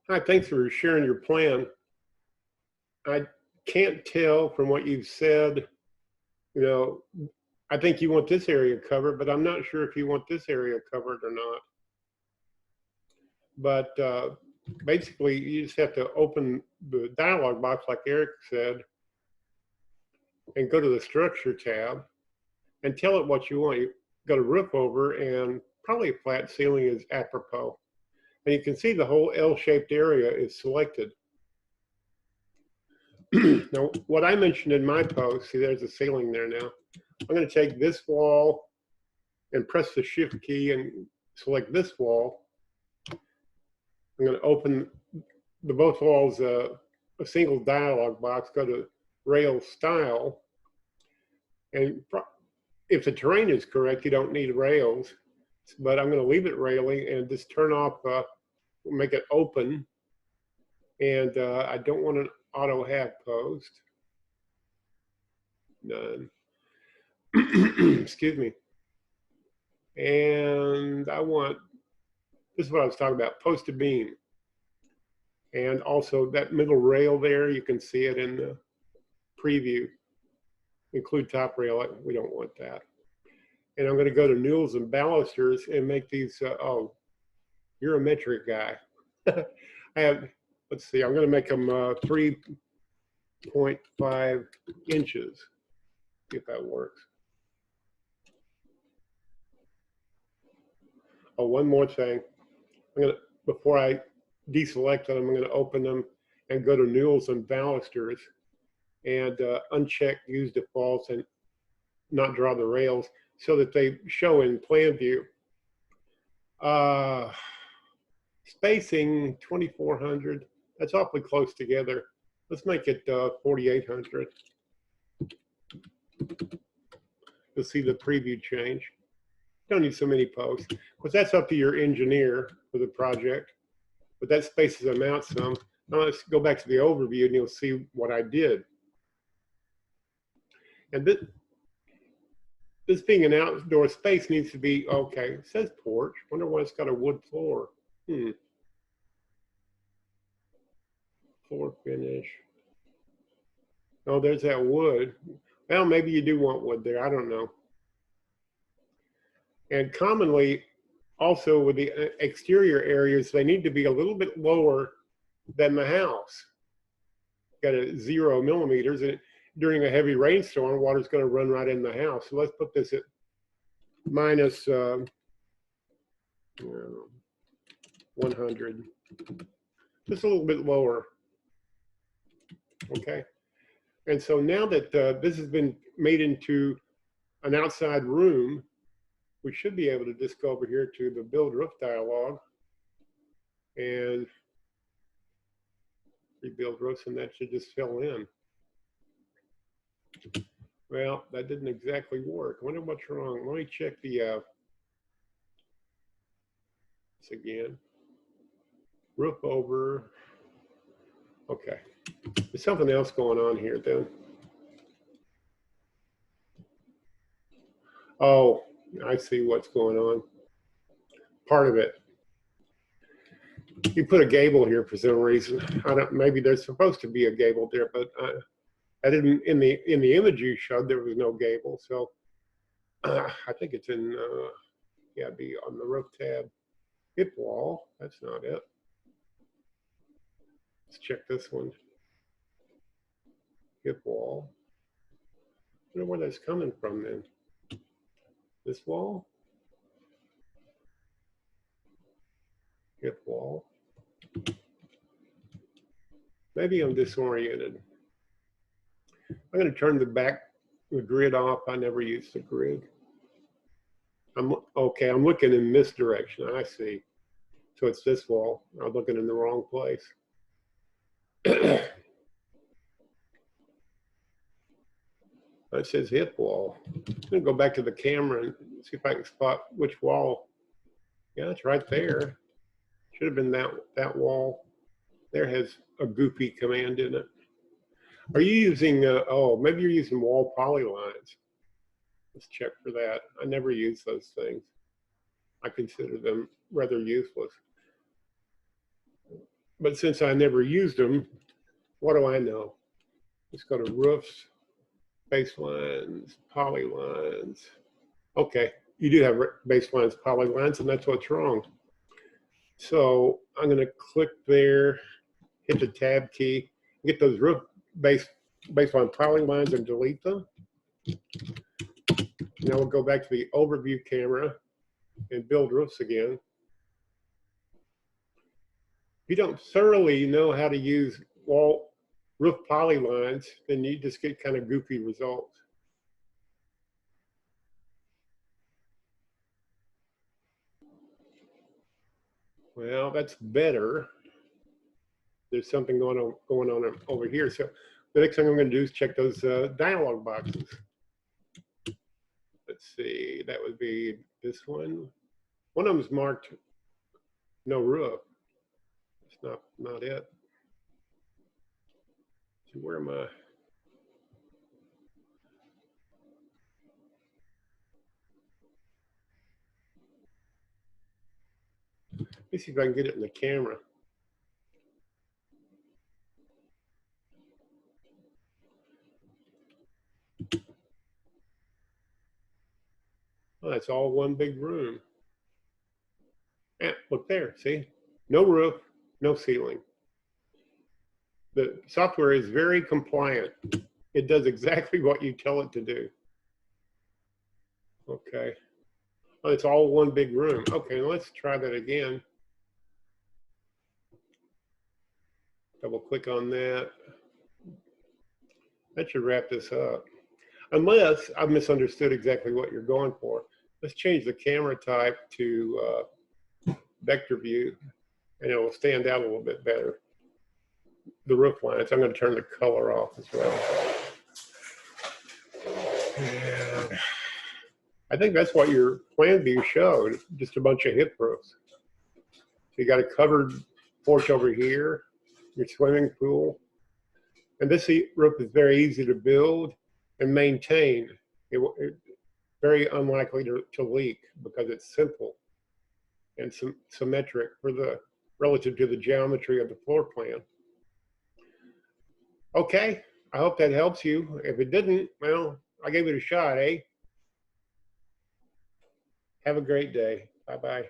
Hi, thanks for sharing your plan. I can't tell from what you've said, you know, I think you want this area covered, but I'm not sure if you want this area covered or not. But basically, you just have to open the dialog box, like Eric said, and go to the structure tab and tell it what you want. You go to roof over, and probably a flat ceiling is apropos. And you can see the whole L-shaped area is selected. Now, what I mentioned in my post, see, there's a ceiling there now. I'm going to take this wall and press the shift key and select this wall. I'm going to open the both walls a single dialog box, go to rail style. And if the terrain is correct, you don't need rails, but I'm going to leave it railing and just turn off, make it open. And I don't want an auto have post. None. Excuse me. And I want, this is what I was talking about, post to beam. And also that middle rail there, you can see it in the preview. Include top rail, we don't want that. And I'm going to go to newels and balusters and make these, oh, you're a metric guy. I have, let's see, I'm going to make them 3.5 inches, if that works. Oh, one more thing. I'm going to, before I deselect them, I'm going to open them and go to newels and balusters and uncheck use defaults and not draw the rails so that they show in plan view. Spacing 2400, that's awfully close together. Let's make it 4800. You'll see the preview change. Don't need so many posts, because that's up to your engineer for the project, but that spaces them out some. Now let's go back to the overview and you'll see what I did. And this being an outdoor space needs to be, okay, it says porch. Wonder why it's got a wood floor. Floor finish. Oh, there's that wood. Well, maybe you do want wood there. I don't know. And commonly, also with the exterior areas, they need to be a little bit lower than the house. Got a 0 millimeters, and during a heavy rainstorm, water's going to run right in the house. So let's put this at minus 100, just a little bit lower. Okay. And so now that this has been made into an outside room, we should be able to just go over here to the build roof dialog and rebuild roofs, and that should just fill in. Well, that didn't exactly work. I wonder what's wrong. Let me check the this again. Roof over. Okay. There's something else going on here then. Oh, I see what's going on. Part of it. You put a gable here for some reason. I don't. Maybe there's supposed to be a gable there, but I didn't. In the image you showed, there was no gable. So I think it's in. Yeah, it'd be on the roof tab. Hip wall. That's not it. Let's check this one. Hip wall. I wonder where that's coming from then. This wall. Hip wall. Maybe I'm disoriented. I'm going to turn the grid off. I never use the grid. Okay, I'm looking in this direction. I see. So it's this wall. I'm looking in the wrong place. It says hip wall. I'm going to go back to the camera and see if I can spot which wall. Yeah, it's right there. Should have been that wall. There has a goofy command in it. Are you using, oh, maybe you're using wall polylines. Let's check for that. I never use those things. I consider them rather useless. but since I never used them, what do I know? Let's go to roofs, baselines, polylines. Okay, you do have baselines, polylines, and that's what's wrong. So I'm going to click there, hit the tab key, get those roof baseline polylines and delete them. Now we'll go back to the overview camera and build roofs again. If you don't thoroughly know how to use roof polylines, then you just get kind of goofy results. Well, that's better. There's something going on over here. So the next thing I'm going to do is check those dialog boxes. Let's see, that would be this one. One of them is marked no roof. It's not it. So where am I? Let me see if I can get it in the camera. Oh, that's all one big room. Yeah, look there, see? No roof, no ceiling. The software is very compliant. It does exactly what you tell it to do. Okay. Oh, it's all one big room. Okay, let's try that again. Double click on that. That should wrap this up. Unless I've misunderstood exactly what you're going for. Let's change the camera type to vector view, and it will stand out a little bit better. The roof lines, I'm going to turn the color off as well. And I think that's what your plan view showed, just a bunch of hip roofs. So you got a covered porch over here, your swimming pool. And this roof is very easy to build and maintain. It's very unlikely to leak because it's simple and symmetric relative to the geometry of the floor plan. Okay, I hope that helps you. If it didn't, well, I gave it a shot, eh? Have a great day. Bye-bye.